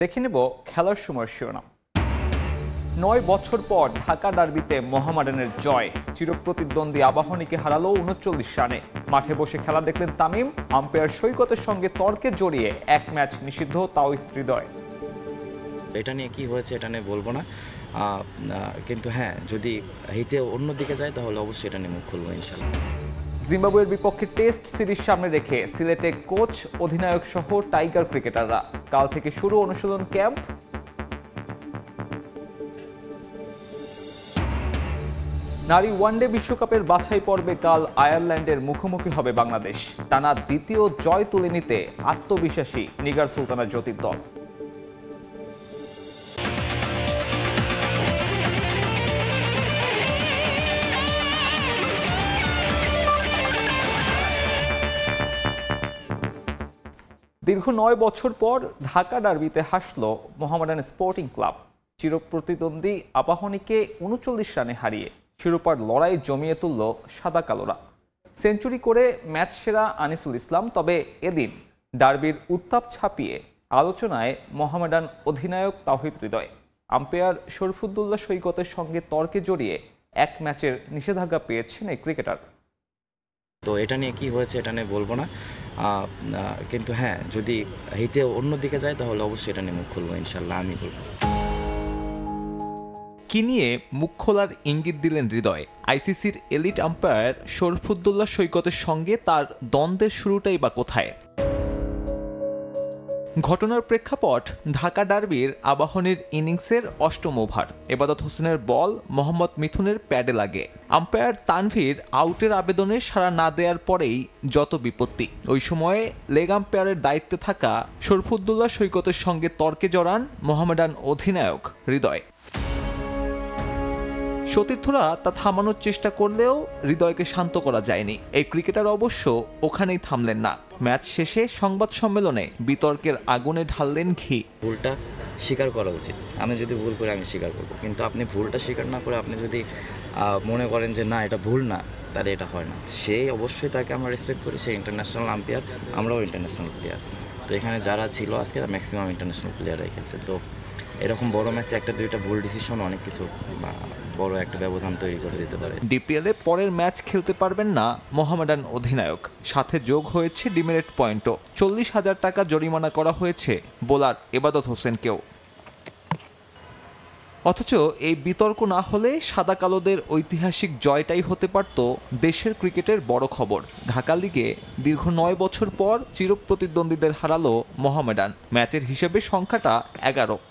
দেখে নেব খেলার সময় শিরোনাম। ৯ বছর পর ঢাকা ডার্বিতে মোহামেডানের জয়। চিরপ্রতিদ্বন্দ্বী আবাহনীকে হারালো ৩৯ রানে। মাঠে বসে খেলা দেখলেন তামিম। আম্পায়ার সৈকতের সঙ্গে তর্কে জড়িয়ে এক ম্যাচ নিষিদ্ধ তাওহিদ হৃদয়। এটা নিয়ে কি হয়েছে এটা নিয়ে বলবো না, কিন্তু হ্যাঁ, যদি হিতে অন্যদিকে যায় তাহলে অবশ্যই এটা নিয়ে মুখ খুলবো ইনশাল্লাহ। জিম্বাবুয়ের বিপক্ষে টেস্ট সিরিজ সামনে রেখে সিলেটে কোচ অধিনায়ক সহ টাইগার ক্রিকেটাররা। কাল থেকে শুরু অনুশীলন ক্যাম্প। নারী ওয়ানডে বিশ্বকাপের বাছাই পর্বে কাল আয়ারল্যান্ডের মুখোমুখি হবে বাংলাদেশ। টানা দ্বিতীয় জয় তুলে নিতে আত্মবিশ্বাসী নিগার সুলতানা জ্যোতির দল। দীর্ঘ ৯ বছর পর ঢাকা ডার্বিতে হাসল মোহামেডান স্পোর্টিং ক্লাব। চিরপ্রতিদ্বন্দ্বী আবাহনীকে ৩৯ রানে হারিয়ে শিরোপার লড়াই জমিয়ে তুলল সাদা কালোরা। সেঞ্চুরি করে ম্যাচ সেরা আনিসুল ইসলাম। তবে এদিন ডার্বির উত্তাপ ছাপিয়ে আলোচনায় মোহামেডান অধিনায়ক তাওহিদ হৃদয়। আম্পায়ার শরীফুদ্দৌলা সৈকতের সঙ্গে তর্কে জড়িয়ে এক ম্যাচের নিষেধাজ্ঞা পেয়েছেন এই ক্রিকেটার। তো এটা নিয়ে কি হয়েছে এটা নিয়ে বলবো না, কিন্তু হ্যাঁ, যদি হিতে অন্যদিকে যায় তাহলে অবশ্যই এটা নিয়ে মুখ খুলবো ইনশাল্লাহ, আমি বলবো। কি নিয়ে মুখ খোলার ইঙ্গিত দিলেন হৃদয়? আইসিসির এলিট আম্পায়ার শরীফুদ্দৌলা সৈকতের সঙ্গে তার দ্বন্দ্বের শুরুটাই বা কোথায়? ঘটনার প্রেক্ষাপট ঢাকা ডার্বির আবাহনীর ইনিংসের অষ্টম ওভার। এবাদত হোসেনের বল মোহাম্মদ মিথুনের প্যাডে লাগে। আম্পায়ার তানভীর আউটের আবেদনে সাড়া না দেওয়ার পরেই যত বিপত্তি। ওই সময়ে লেগ আম্পায়ারের দায়িত্বে থাকা শরীফুদ্দৌলা সৈকতের সঙ্গে তর্কে জড়ান মোহামেডান অধিনায়ক হৃদয়। সতীর্থরা তা থামানোর চেষ্টা করলেও হৃদয়কে শান্ত করা যায়নি। এই ক্রিকেটার অবশ্য ওখানেই থামলেন না। ম্যাচ শেষে সংবাদ সম্মেলনে বিতর্কের আগুনে ঢাললেন ঘি। ভুলটা স্বীকার করা উচিত। আমি যদি ভুল করে আমি স্বীকার করবো, কিন্তু আপনি ভুলটা স্বীকার না করে আপনি যদি মনে করেন যে না এটা ভুল না, তাহলে এটা হয় না। সে অবশ্যই, তাকে আমরা রেসপেক্ট করি। সে ইন্টারন্যাশনাল আম্পায়ার, আমরাও ইন্টারন্যাশনাল প্লেয়ার। তো এখানে যারা ছিল আজকে ম্যাক্সিমাম ইন্টারন্যাশনাল প্লেয়াররাই খেলছে। তো এরকম বড় ম্যাচে একটা দুইটা ভুল ডিসিশন অনেক কিছু বড় একটা ব্যবধান তৈরি করে দিতে পারে। ডিপিএলে পরের ম্যাচ খেলতে পারবেন না মোহামেডান অধিনায়ক। সাথে যোগ হয়েছে ডিমেরিট পয়েন্টও। ৪০,০০০ টাকা জরিমানা করা হয়েছে বোলার এবাদত হোসেনকেও। অথচ এই বিতর্ক না হলে সাদা কালোদের ঐতিহাসিক জয়টাই হতে পারত দেশের ক্রিকেটের বড় খবর। ঢাকা লিগে দীর্ঘ ৯ বছর পর চিরপ্রতিদ্বন্দ্বীদের হারালো মোহামেডান। ম্যাচের হিসেবে সংখ্যাটা ১১।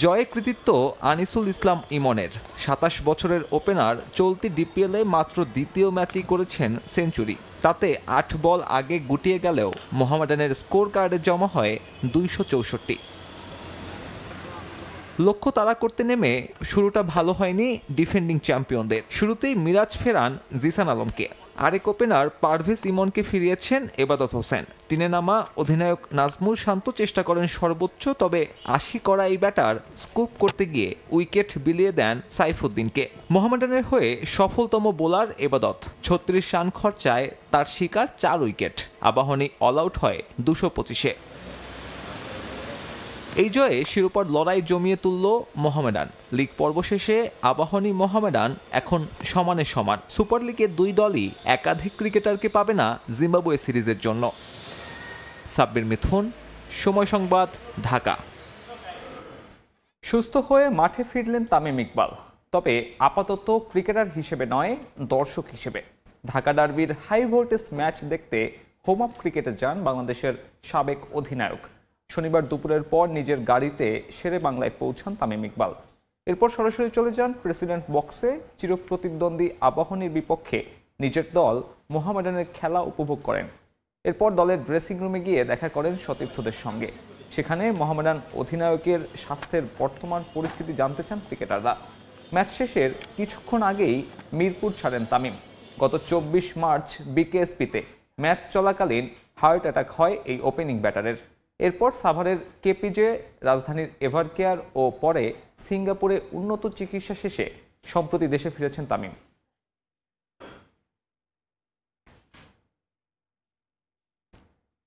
জয়ে কৃতিত্ব আনিসুল ইসলাম ইমনের। ২৭ বছরের ওপেনার চলতি ডিপিএলে মাত্র দ্বিতীয় ম্যাচেই করেছেন সেঞ্চুরি। তাতে ৮ বল আগে গুটিয়ে গেলেও মোহামেডানের স্কোর কার্ডে জমা হয় ২৬৪। লক্ষ্য তাড়া করতে নেমে শুরুটা ভালো হয়নি ডিফেন্ডিং চ্যাম্পিয়নদের। শুরুতেই মিরাজ ফেরান জিসান আলমকে। আরেক ওপেনার পারভেজ ইমনকে ফিরিয়েছেন এবাদত হোসেন। তিনে নামা অধিনায়ক নাজমুল শান্ত চেষ্টা করেন সর্বোচ্চ, তবে ৮০ করা এই ব্যাটার স্কুপ করতে গিয়ে উইকেট বিলিয়ে দেন সাইফুদ্দিনকে। মোহামেডানের হয়ে সফলতম বোলার এবাদত। ৩৬ রান খরচায় তার শিকার ৪ উইকেট। আবাহনী অল আউট হয় ২২৫-এ। এই জয়ে শিরোপার লড়াই জমিয়ে তুলল মোহামেডান। লিগ পর্ব শেষে আবাহনী মোহামেডান এখন সমানে সমান। সুপার লিগে দুই দলই একাধিক ক্রিকেটারকে পাবে না জিম্বাবুয়ে সিরিজের জন্য। সাব্বির মিথুন, সময় সংবাদ, ঢাকা। সুস্থ হয়ে মাঠে ফিরলেন তামিম ইকবাল। তবে আপাতত ক্রিকেটার হিসেবে নয়, দর্শক হিসেবে। ঢাকা ডার্বির হাই ভোল্টেজ ম্যাচ দেখতে হোম অফ ক্রিকেটে যান বাংলাদেশের সাবেক অধিনায়ক। শনিবার দুপুরের পর নিজের গাড়িতে শেরে বাংলায় পৌঁছান তামিম ইকবাল। এরপর সরাসরি চলে যান প্রেসিডেন্ট বক্সে। চিরপ্রতিদ্বন্দ্বী আবাহনীর বিপক্ষে নিজের দল মোহামেডানের খেলা উপভোগ করেন। এরপর দলের ড্রেসিং রুমে গিয়ে দেখা করেন সতীর্থদের সঙ্গে। সেখানে মোহামেডান অধিনায়কের স্বাস্থ্যের বর্তমান পরিস্থিতি জানতে চান ক্রিকেটাররা। ম্যাচ শেষের কিছুক্ষণ আগেই মিরপুর ছাড়েন তামিম। গত ২৪ মার্চ বিকেএসপিতে ম্যাচ চলাকালীন হার্ট অ্যাটাক হয় এই ওপেনিং ব্যাটারের। এরপর সাভারের কেপিজে, রাজধানীর এভারকেয়ার ও পরে সিঙ্গাপুরে উন্নত চিকিৎসা শেষে সম্প্রতি দেশে ফিরেছেন তামিম।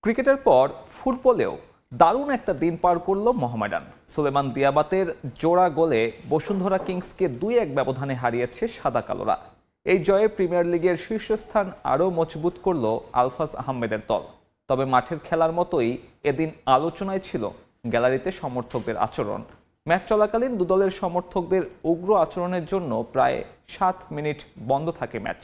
ক্রিকেটের পর ফুটবলেও দারুণ একটা দিন পার করল মোহামেডান। সুলেমান দিয়াবাতের জোড়া গোলে বসুন্ধরা কিংসকে 2-1 ব্যবধানে হারিয়েছে সাদা কালোরা। এই জয়ে প্রিমিয়ার লিগের শীর্ষস্থান আরও মজবুত করল আলফাজ আহমেদের দল। তবে মাঠের খেলার মতোই এদিন আলোচনায় ছিল গ্যালারিতে সমর্থকদের আচরণ। ম্যাচ চলাকালীন দু দলের সমর্থকদের উগ্র আচরণের জন্য প্রায় 7 মিনিট বন্ধ থাকে ম্যাচ।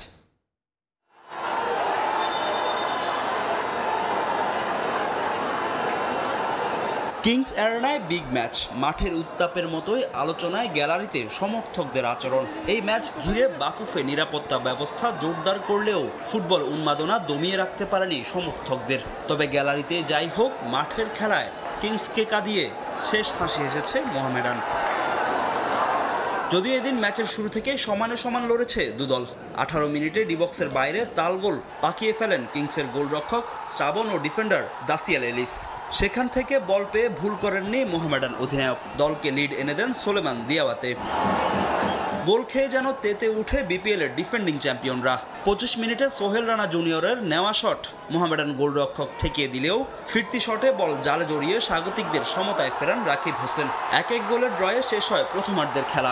কিংস অ্যারেনায় বিগ ম্যাচ, মাঠের উত্তাপের মতোই আলোচনায় গ্যালারিতে সমর্থকদের আচরণ। এই ম্যাচ ঘিরে বাফুফে নিরাপত্তা ব্যবস্থা জোরদার করলেও ফুটবল উন্মাদনা দমিয়ে রাখতে পারেনি সমর্থকদের। তবে গ্যালারিতে যাই হোক, মাঠের খেলায় কিংসকে কাঁদিয়ে শেষ হাসি এসেছে মোহামেডান। যদিও এদিন ম্যাচের শুরু থেকে সমানে সমান লড়েছে দুদল। 18 মিনিটে ডিবক্সের বাইরে তাল গোল পাকিয়ে ফেলেন কিংসের গোলরক্ষক শ্রাবণ ও ডিফেন্ডার দাসিয়াল এলিস। সেখান থেকে বল পেয়ে ভুল করেননি মোহামেডান অধিনায়ক, দলকে লিড এনে দেন সুলেমান দিয়াবাতে। গোল খেয়ে যেন তেতে উঠে বিপিএল এর ডিফেন্ডিং চ্যাম্পিয়নরা। 25 মিনিটে সোহেল রানা জুনিয়রের নেওয়া শট মোহামেডান গোলরক্ষক ঠেকিয়ে দিলেও ফিরতি শটে বল জালে জড়িয়ে স্বাগতিকদের সমতায় ফেরান রাকিব হোসেন। 1-1 গোলের ড্রয়ে শেষ হয় প্রথমার্ধের খেলা।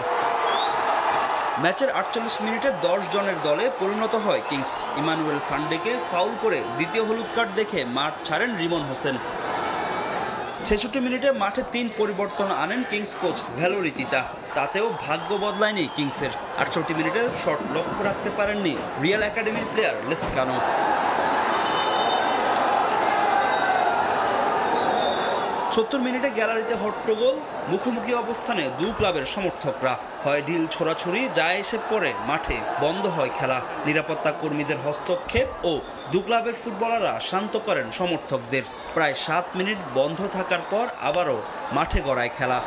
ম্যাচের 48 মিনিটে 10 জনের দলে পরিণত হয় কিংস। ইমানুয়েল সান্ডেকে ফাউল করে দ্বিতীয় হলুদ কার্ড দেখে মাঠ ছাড়েন রিমন হোসেন। 66 মিনিটে মাঠে 3 পরিবর্তন আনেন কিংস কোচ ভ্যালোরি তিতা। তাতেও ভাগ্য বদলায়নি কিংসের। 68 মিনিটে শট লক্ষ্য রাখতে পারেননি রিয়াল একাডেমির প্লেয়ার লেসকানো। 70 মিনিটে গ্যালারিতে হট্টগোল, মুখোমুখি অবস্থানে দু ক্লাবের সমর্থকরা। হয় ঢিল ছোড়াছুড়ি, যা এসে পড়ে মাঠে বন্ধ হয় খেলা। নিরাপত্তা কর্মীদের হস্তক্ষেপ ও দু ক্লাবের ফুটবলাররা শান্ত করেন সমর্থকদের। প্রায় 7 মিনিট বন্ধ থাকার পর আবারও মাঠে গড়ায় খেলা।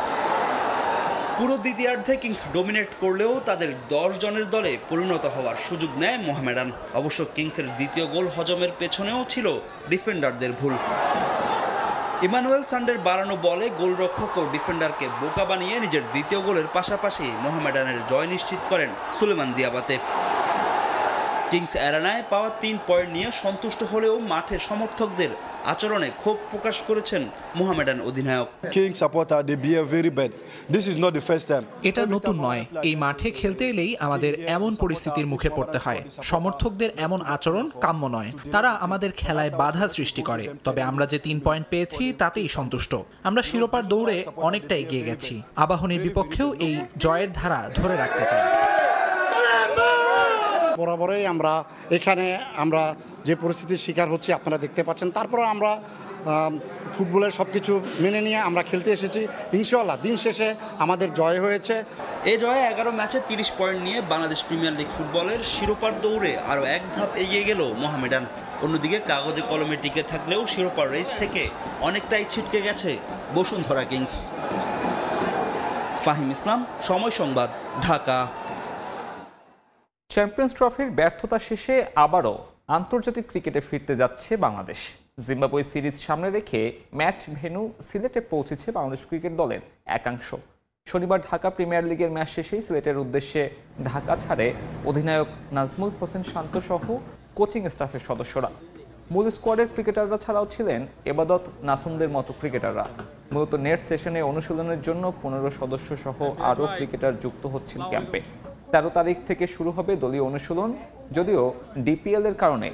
পুরো দ্বিতীয়ার্ধে কিংস ডমিনেট করলেও তাদের 10 জনের দলে পরিণত হওয়ার সুযোগ নেয় মোহামেডান। অবশ্য কিংসের দ্বিতীয় গোল হজমের পেছনেও ছিল ডিফেন্ডারদের ভুল। ইমানুয়েল সান্ডের বাড়ানো বলে গোলরক্ষক ও ডিফেন্ডারকে বোকা বানিয়ে নিজের দ্বিতীয় গোলের পাশাপাশি মোহামেডানের জয় নিশ্চিত করেন সুলেমান দিয়াবাতে। কিংস অ্যারেনায় পাওয়া 3 পয়েন্ট নিয়ে সন্তুষ্ট হলেও মাঠে সমর্থকদের আচরণে ক্ষোভ প্রকাশ করেছেন মোহামেডান অধিনায়ক। King supporter they behave very bad. This is not the first time. এটা নতুন নয়, এই মাঠে খেলতে এলেই আমাদের এমন পরিস্থিতির মুখে পড়তে হয়। সমর্থকদের এমন আচরণ কাম্য নয়। তারা আমাদের খেলায় বাধা সৃষ্টি করে। তবে আমরা যে 3 পয়েন্ট পেয়েছি তাতেই সন্তুষ্ট। আমরা শিরোপার দৌড়ে অনেকটা এগিয়ে গেছি। আবাহনীর বিপক্ষেও এই জয়ের ধারা ধরে রাখতে চাই। বরাবরই আমরা এখানে যে পরিস্থিতির শিকার হচ্ছি আপনারা দেখতে পাচ্ছেন। তারপর আমরা ফুটবলের সব কিছু মেনে নিয়ে আমরা খেলতে এসেছি। ইনশাআল্লাহ দিন শেষে আমাদের জয় হয়েছে। এই জয়ে 11 ম্যাচে 30 পয়েন্ট নিয়ে বাংলাদেশ প্রিমিয়ার লিগ ফুটবলের শিরোপার দৌড়ে আরও এক ধাপ এগিয়ে গেল মোহামেডান। অন্যদিকে কাগজে কলমে টিকে থাকলেও শিরোপার রেস থেকে অনেকটাই ছিটকে গেছে বসুন্ধরা কিংস। ফাহিম ইসলাম, সময় সংবাদ, ঢাকা। চ্যাম্পিয়ন্স ট্রফির ব্যর্থতা শেষে আবারও আন্তর্জাতিক ক্রিকেটে ফিরতে যাচ্ছে বাংলাদেশ। জিম্বাবুয়ে সিরিজ সামনে রেখে ম্যাচ ভেন্যু সিলেটে পৌঁছেছে বাংলাদেশ ক্রিকেট দলের একাংশ। শনিবার ঢাকা প্রিমিয়ার লিগের ম্যাচ শেষেই সিলেটের উদ্দেশ্যে ঢাকা ছাড়ে অধিনায়ক নাজমুল হোসেন শান্ত সহ কোচিং স্টাফের সদস্যরা। মূল স্কোয়াডের ক্রিকেটাররা ছাড়াও ছিলেন এবাদত নাসুমদের মতো ক্রিকেটাররা। মূলত নেট সেশনে অনুশীলনের জন্য 15 সদস্য সহ আরও ক্রিকেটার যুক্ত হচ্ছেন ক্যাম্পে। 13 তারিখ থেকে শুরু হবে দলীয় অনুশীলন, যদিও ডিপিএল এর কারণে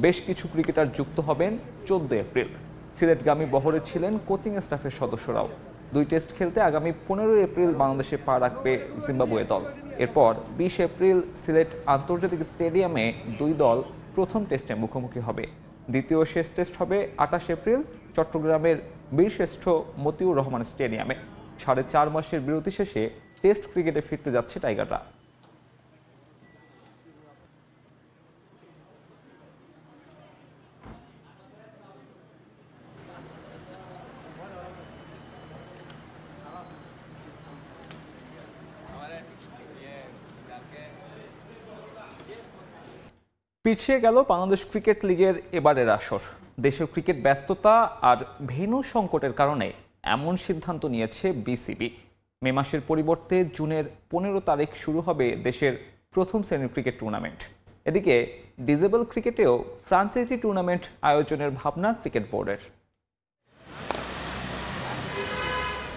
বেশ কিছু ক্রিকেটার যুক্ত হবেন 14 এপ্রিল। সিলেটগামী বহরে ছিলেন কোচিং স্টাফের সদস্যরাও। 2 টেস্ট খেলতে আগামী 15 এপ্রিল বাংলাদেশে পা রাখবে জিম্বাবুয়ে দল। এরপর 20 এপ্রিল সিলেট আন্তর্জাতিক স্টেডিয়ামে 2 দল প্রথম টেস্টে মুখোমুখি হবে। দ্বিতীয় শেষ টেস্ট হবে 28 এপ্রিল চট্টগ্রামের বীরশ্রেষ্ঠ মতিউর রহমান স্টেডিয়ামে। 4.5 মাসের বিরতি শেষে টেস্ট ক্রিকেটে ফিরতে যাচ্ছে টাইগাররা। পিছিয়ে গেল বাংলাদেশ ক্রিকেট লিগের এবারের আসর। দেশের ক্রিকেট ব্যস্ততা আর ভেন্যু সংকটের কারণে এমন সিদ্ধান্ত নিয়েছে বিসিবি। মে মাসের পরিবর্তে জুনের 15 তারিখ শুরু হবে দেশের প্রথম শ্রেণীর ক্রিকেট টুর্নামেন্ট। এদিকে ডিসেবল ক্রিকেটেও ফ্রাঞ্চাইজি টুর্নামেন্ট আয়োজনের ভাবনা ক্রিকেট বোর্ডের।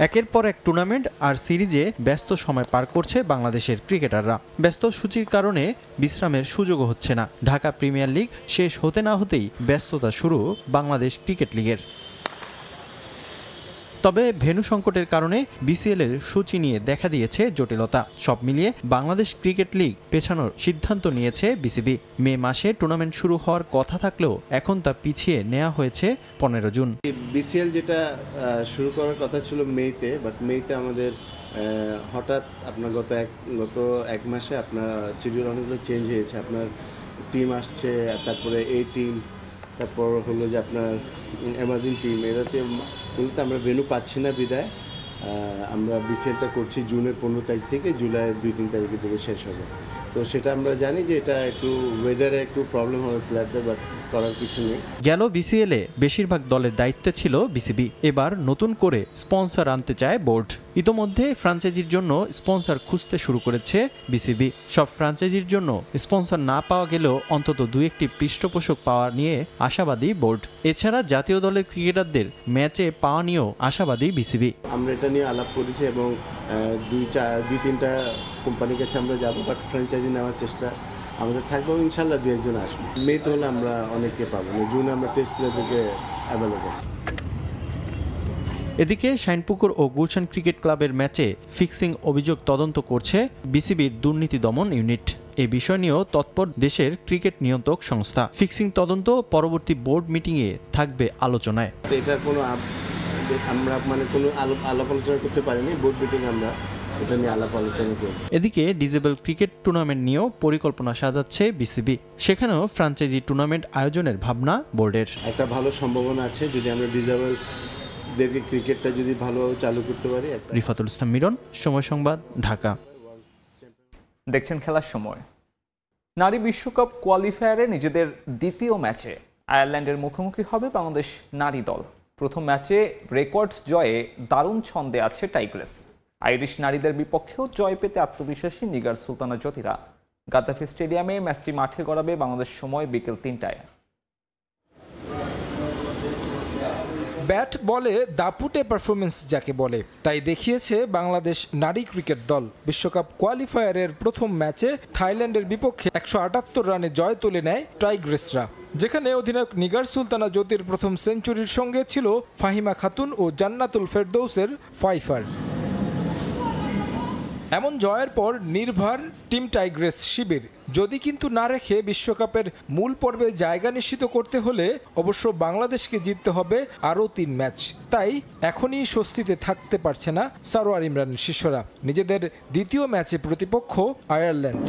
একের পর এক টুর্নামেন্ট আর সিরিজে ব্যস্ত সময় পার করছে বাংলাদেশের ক্রিকেটাররা। ব্যস্ত সূচির কারণে বিশ্রামের সুযোগও হচ্ছে না। ঢাকা প্রিমিয়ার লিগ শেষ হতে না হতেই ব্যস্ততা শুরু বাংলাদেশ ক্রিকেট লিগের। তবে ভেন্যু সংকটের কারণে বিসিএল এর সূচি নিয়ে দেখা দিয়েছে জটিলতা। সব মিলিয়ে বাংলাদেশ ক্রিকেট লিগ পেছানোর সিদ্ধান্ত নিয়েছে বিসিবি। মে মাসে টুর্নামেন্ট শুরু হওয়ার কথা থাকলেও এখন তা পিছিয়ে নেওয়া হয়েছে 15 জুন। বিসিএল যেটা শুরু করার কথা ছিল মেতে, বাট মেতে আমাদের হঠাৎ আপনার গত এক মাসে আপনার শিডিউল অনেকগুলো চেঞ্জ হয়েছে। আপনার টিম আসছে, তারপরে এই টিম, তারপর হলো যে আপনার অ্যামাজিন টিম, এরাতে মূলত আমরা ভেন্যু পাচ্ছি না বিদায় আমরা বিসিএলটা করছি জুনের 15 তারিখ থেকে জুলাইয়ের 2-3 তারিখ থেকে শেষ হবে। তো সেটা আমরা জানি যে এটা একটু ওয়েদারে একটু প্রবলেম হবে প্লেয়ারদের, বাট করার কিছু নেই। গেল বিসিএল এ বেশিরভাগ দলের দায়িত্বে ছিল বিসিবি। এবার নতুন করে স্পন্সর আনতে চায় বোর্ড। ইতোমধ্যে ফ্র্যাঞ্চাইজির জন্য স্পন্সর খুঁজতে শুরু করেছে বিসিবি। সব ফ্র্যাঞ্চাইজির জন্য স্পন্সর না পাওয়া গেলেও অন্তত 2-1টি পৃষ্ঠপোষক পাওয়া নিয়ে আশাবাদী বোর্ড। এছাড়া জাতীয় দলের ক্রিকেটারদের ম্যাচে পাওয়া নিয়েও আশাবাদী বিসিবি। আমরা এটা নিয়ে আলাপ করেছি এবং 2-3টা কোম্পানির কাছে আমরা যাবো, বাট ফ্র্যাঞ্চাইজি নেওয়ার চেষ্টা আমাদের থাকবে। ইনশাল্লাহ 2-1 আসবে। মেতে হলে আমরা অনেককে পাবো, জুনে আমরা টেস্ট প্লেয়ারদেরকে অ্যাভেলেবল। এদিকে শাইনপুকুর ও গুলশান ক্রিকেট ক্লাবের ম্যাচে ফিক্সিং অভিযোগ তদন্ত করছে বিসিবির দুর্নীতি দমন ইউনিট। এ বিষয় নিয়েও তৎপর দেশের ক্রিকেট নিয়ন্ত্রক সংস্থা। ফিক্সিং তদন্ত পরবর্তী বোর্ড মিটিংয়ে থাকবে আলোচনায়। এটার কোনো আমরা কোনো আলাপ আলোচনা করতে পারিনি। বোর্ড মিটিং আমরা এটা নিয়ে আলাপ আলোচনা করব। এদিকে ডিসেবল ক্রিকেট টুর্নামেন্ট নিয়েও পরিকল্পনা সাজাচ্ছে বিসিবি। সেখানেও ফ্র্যাঞ্চাইজি টুর্নামেন্ট আয়োজনের ভাবনা বোর্ডের। একটা ভালো সম্ভাবনা আছে যদি আমরা ডিসেবল দেরকে ক্রিকেটটা যদি ভালোভাবে চালু করতে পারি। রিফাতুল ইসলাম মিরন, সময় সংবাদ, ঢাকা। দেখছেন খেলার সময়। নারী বিশ্বকাপ কোয়ালিফায়ারে নিজেদের দ্বিতীয় ম্যাচে আয়ারল্যান্ডের মুখোমুখি হবে বাংলাদেশ নারী দল। প্রথম ম্যাচে রেকর্ড জয়ে দারুণ ছন্দে আছে টাইগ্রেস। আইরিশ নারীদের বিপক্ষেও জয় পেতে আত্মবিশ্বাসী নিগার সুলতানা জ্যোতিরা। গাদ্দাফি স্টেডিয়ামে ম্যাচটি মাঠে গড়াবে বাংলাদেশ সময় বিকেল 3টায়। ব্যাট বলে দাপুটে পারফরমেন্স যাকে বলে তাই দেখিয়েছে বাংলাদেশ নারী ক্রিকেট দল। বিশ্বকাপ কোয়ালিফায়ারের প্রথম ম্যাচে থাইল্যান্ডের বিপক্ষে 178 রানে জয় তুলে নেয় টাইগ্রেসরা, যেখানে অধিনায়ক নিগার সুলতানা জ্যোতির প্রথম সেঞ্চুরির সঙ্গে ছিল ফাহিমা খাতুন ও জান্নাতুল ফেরদৌসের 5 এমন জয়ের পর নির্ভর টিম টাইগ্রেস শিবির। যদি কিন্তু না রেখে বিশ্বকাপের মূল পর্বে জায়গা নিশ্চিত করতে হলে অবশ্য বাংলাদেশকে জিততে হবে আরও 3 ম্যাচ। তাই এখনই স্বস্তিতে থাকতে পারছে না সারোয়ার ইমরান শিষ্যরা। নিজেদের দ্বিতীয় ম্যাচে প্রতিপক্ষ আয়ারল্যান্ড।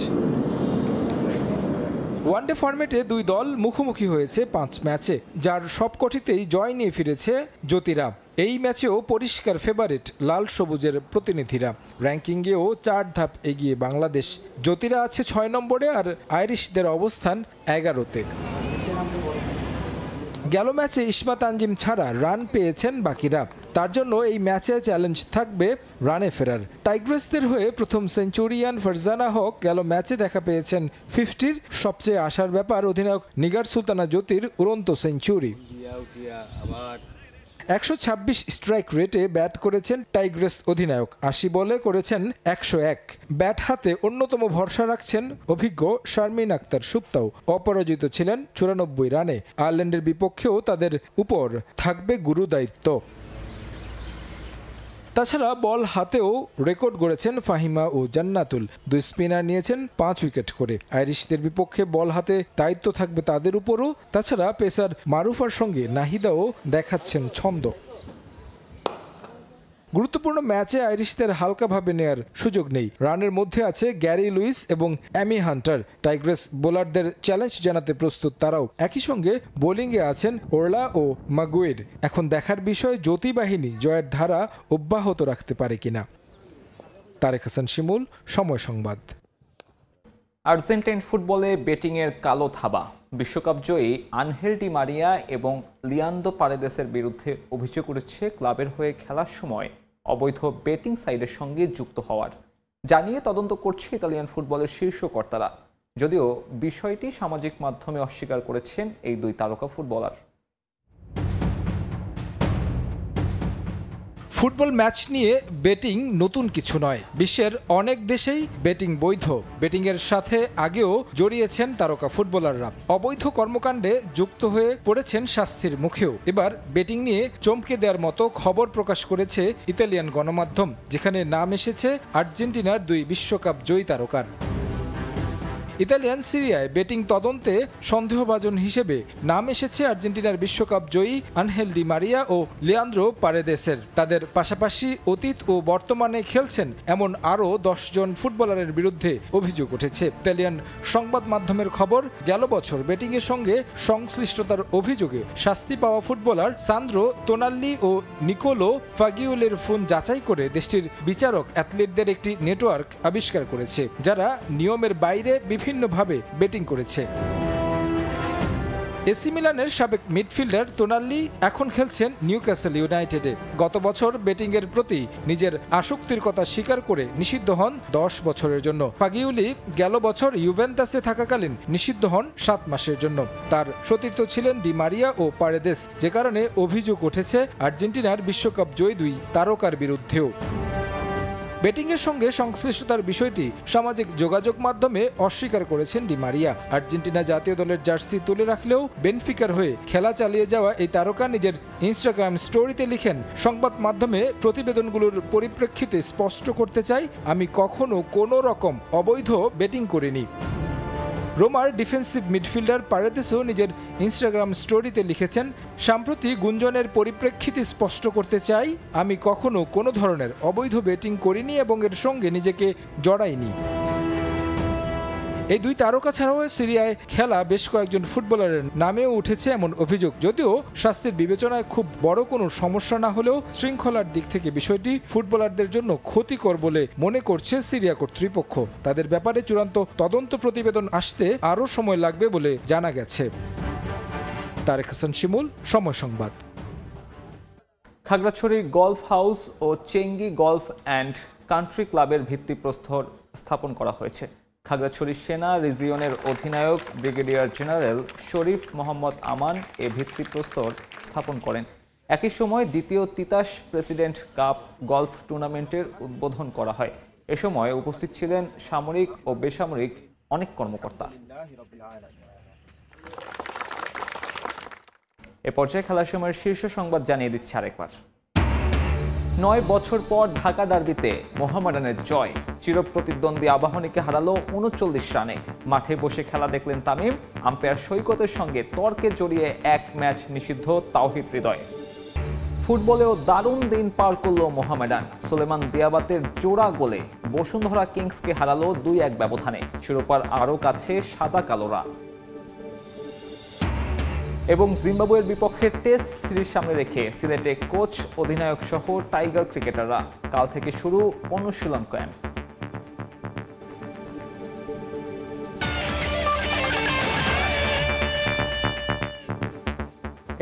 ওয়ানডে ফরম্যাটে দুই দল মুখোমুখি হয়েছে 5 ম্যাচে, যার সবকটিতেই জয় নিয়ে ফিরেছে জ্যোতিরা। এই ম্যাচেও পরিষ্কার ফেভারিট লাল সবুজের প্রতিনিধিরা। র্যাঙ্কিংয়েও 4 ধাপ এগিয়ে বাংলাদেশ। জ্যোতিরা আছে 6 নম্বরে আর আইরিশদের অবস্থান 11তে। গেল ম্যাচে ইসমা তানজিম ছাড়া রান পেয়েছেন বাকিরা। তার জন্য এই ম্যাচে চ্যালেঞ্জ থাকবে রানে ফেরার। টাইগ্রেসদের হয়ে প্রথম সেঞ্চুরিয়ান ফারজানা হক গেল ম্যাচে দেখা পেয়েছেন 50-র। সবচেয়ে আশার ব্যাপার অধিনায়ক নিগার সুলতানা জ্যোতির উড়ন্ত সেঞ্চুরি। 126 স্ট্রাইক রেটে ব্যাট করেছেন টাইগ্রেস অধিনায়ক। 80 বলে করেছেন 101। ব্যাট হাতে অন্যতম ভরসা রাখছেন অভিজ্ঞ শারমিন আক্তার সুপ্তাও। অপরাজিত ছিলেন 94 রানে। আয়ারল্যান্ডের বিপক্ষেও তাদের উপর থাকবে গুরু দায়িত্ব। তাছাড়া বল হাতেও রেকর্ড গড়েছেন ফাহিমা ও জান্নাতুল। 2 স্পিনার নিয়েছেন 5 উইকেট করে। আইরিশদের বিপক্ষে বল হাতে দায়িত্ব থাকবে তাদের উপরও। তাছাড়া পেসার মারুফার সঙ্গে নাহিদাও দেখাচ্ছেন ছন্দ। গুরুত্বপূর্ণ ম্যাচে আইরিশদের হালকাভাবে নেয়ার সুযোগ নেই। রানের মধ্যে আছে গ্যারি লুইস এবং অ্যামি হান্টার। টাইগ্রেস বোলারদের চ্যালেঞ্জ জানাতে প্রস্তুত তারাও। একই সঙ্গে বোলিংয়ে আছেন ওরলা ও মাগুয়ের। এখন দেখার বিষয় জ্যোতি বাহিনী জয়ের ধারা অব্যাহত রাখতে পারে কিনা। তারেক হাসান শিমুল, সময় সংবাদ। আর্জেন্টাইন ফুটবলে বেটিংয়ের কালো থাবা। বিশ্বকাপ জয়ী আনহেল ডি মারিয়া এবং লিয়ান্ডো পারেদেসের বিরুদ্ধে অভিযোগ উঠেছে ক্লাবের হয়ে খেলার সময় অবৈধ বেটিং সাইটের সঙ্গে যুক্ত হওয়ার। জানিয়ে তদন্ত করছে ইতালিয়ান ফুটবলের শীর্ষ কর্তারা। যদিও বিষয়টি সামাজিক মাধ্যমে অস্বীকার করেছেন এই 2 তারকা ফুটবলার। ফুটবল ম্যাচ নিয়ে বেটিং নতুন কিছু নয়। বিশ্বের অনেক দেশেই বেটিং বৈধ। বেটিংয়ের সাথে আগেও জড়িয়েছেন তারকা ফুটবলাররা। অবৈধ কর্মকাণ্ডে যুক্ত হয়ে পড়েছেন শাস্তির মুখেও। এবার বেটিং নিয়ে চমকে দেওয়ার মতো খবর প্রকাশ করেছে ইতালিয়ান গণমাধ্যম, যেখানে নাম এসেছে আর্জেন্টিনার 2 বিশ্বকাপ জয়ী তারকার। ইতালিয়ান সিরিয়ায় বেটিং তদন্তে সন্দেহভাজন হিসেবে নাম এসেছে আর্জেন্টিনার বিশ্বকাপ জয়ী আনহেল ডি মারিয়া ও লিয়ান্দ্রো পারেদেসের। তাদের পাশাপাশি অতীত ও বর্তমানে খেলছেন এমন আরও 10 জন ফুটবলারের বিরুদ্ধে অভিযোগ উঠেছে। ইতালিয়ান সংবাদ মাধ্যমের খবর, গেল বছর বেটিংয়ের সঙ্গে সংশ্লিষ্টতার অভিযোগে শাস্তি পাওয়া ফুটবলার সান্দ্রো তোনাল্লি ও নিকোলো ফাগিওলের ফোন যাচাই করে দেশটির বিচারক অ্যাথলিটদের একটি নেটওয়ার্ক আবিষ্কার করেছে, যারা নিয়মের বাইরে বিভিন্নভাবে বেটিং করেছে। এসি মিলানের সাবেক মিডফিল্ডার তোনাল্লি এখন খেলছেন নিউক্যাসল ইউনাইটেডে। গত বছর বেটিংয়ের প্রতি নিজের আসক্তির কথা স্বীকার করে নিষিদ্ধ হন 10 বছরের জন্য। ফাগিউলি গেল বছর ইউভেন্টাসে থাকাকালীন নিষিদ্ধ হন 7 মাসের জন্য। তার সতীর্থ ছিলেন ডি মারিয়া ও পারেদেস, যে কারণে অভিযোগ উঠেছে আর্জেন্টিনার বিশ্বকাপ জয়ী 2 তারকার বিরুদ্ধেও। বেটিংয়ের সঙ্গে সংশ্লিষ্টতার বিষয়টি সামাজিক যোগাযোগ মাধ্যমে অস্বীকার করেছেন ডি মারিয়া। আর্জেন্টিনা জাতীয় দলের জার্সি তুলে রাখলেও বেনফিকার হয়ে খেলা চালিয়ে যাওয়া এই তারকা নিজের ইনস্টাগ্রাম স্টোরিতে লিখেন, সংবাদ মাধ্যমে প্রতিবেদনগুলোর পরিপ্রেক্ষিতে স্পষ্ট করতে চাই, আমি কখনো কোনো রকম অবৈধ বেটিং করিনি। রোমার ডিফেন্সিভ মিডফিল্ডার পারেদেসও নিজের ইনস্টাগ্রাম স্টোরিতে লিখেছেন, সাম্প্রতি গুঞ্জনের পরিপ্রেক্ষিতে স্পষ্ট করতে চাই, আমি কখনো কোনো ধরনের অবৈধ বেটিং করিনি এবং এর সঙ্গে নিজেকে জড়াইনি। এই 2 তারকা ছাড়াও সিরিয়ায় খেলা বেশ কয়েকজন ফুটবলারের নামেও উঠেছে এমন অভিযোগ। যদিও শাস্তির বিবেচনায় খুব বড় কোনো সমস্যা না হলেও শৃঙ্খলার দিক থেকে বিষয়টি ফুটবলারদের জন্য ক্ষতিকর বলে মনে করছে সিরিয়া কর্তৃপক্ষ। তাদের ব্যাপারে চূড়ান্ত তদন্ত প্রতিবেদন আসতে আরও সময় লাগবে বলে জানা গেছে। তারেক হাসান শিমুল, সময় সংবাদ। খাগড়াছড়ি গলফ হাউস ও চেঙ্গি গলফ অ্যান্ড কান্ট্রি ক্লাবের ভিত্তিপ্রস্তর স্থাপন করা হয়েছে। খাগড়াছড়ি সেনা রিজিয়নের অধিনায়ক ব্রিগেডিয়ার জেনারেল শরীফ মোহাম্মদ আমান এ ভিত্তিপ্রস্তর স্থাপন করেন। একই সময় দ্বিতীয় তিতাস প্রেসিডেন্ট কাপ গলফ টুর্নামেন্টের উদ্বোধন করা হয়। এ সময় উপস্থিত ছিলেন সামরিক ও বেসামরিক অনেক কর্মকর্তা। এ পর্যায়ে খেলার সময়ের শীর্ষ সংবাদ জানিয়ে দিচ্ছে আরেকবার। 9 বছর পর ঢাকা ডার্বিতে মোহামেডানের জয়। চিরপ্রতিদ্বন্দ্বী আবাহনীকে হারালো 39 রানে। মাঠে বসে খেলা দেখলেন তামিম। আম্পায়ার সৈকতের সঙ্গে তর্কে জড়িয়ে 1 ম্যাচ নিষিদ্ধ তাওহিদ হৃদয়। ফুটবলেও দারুণ দিন পার করল মোহামেডান। সুলেমান দিয়াবাতের জোড়া গোলে বসুন্ধরা কিংসকে হারালো 2-1 ব্যবধানে। শিরোপার আরও কাছে সাদা কালোরা। এবং জিম্বাবুয়ের বিপক্ষে টেস্ট সিরিজ সামনে রেখে সিলেটে কোচ, অধিনায়ক সহ টাইগার ক্রিকেটাররা। কাল থেকে শুরু অনুশীলন ক্যাম্প।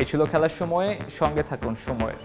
এই ছিল খেলার সময়। সঙ্গে থাকুন সময়ের।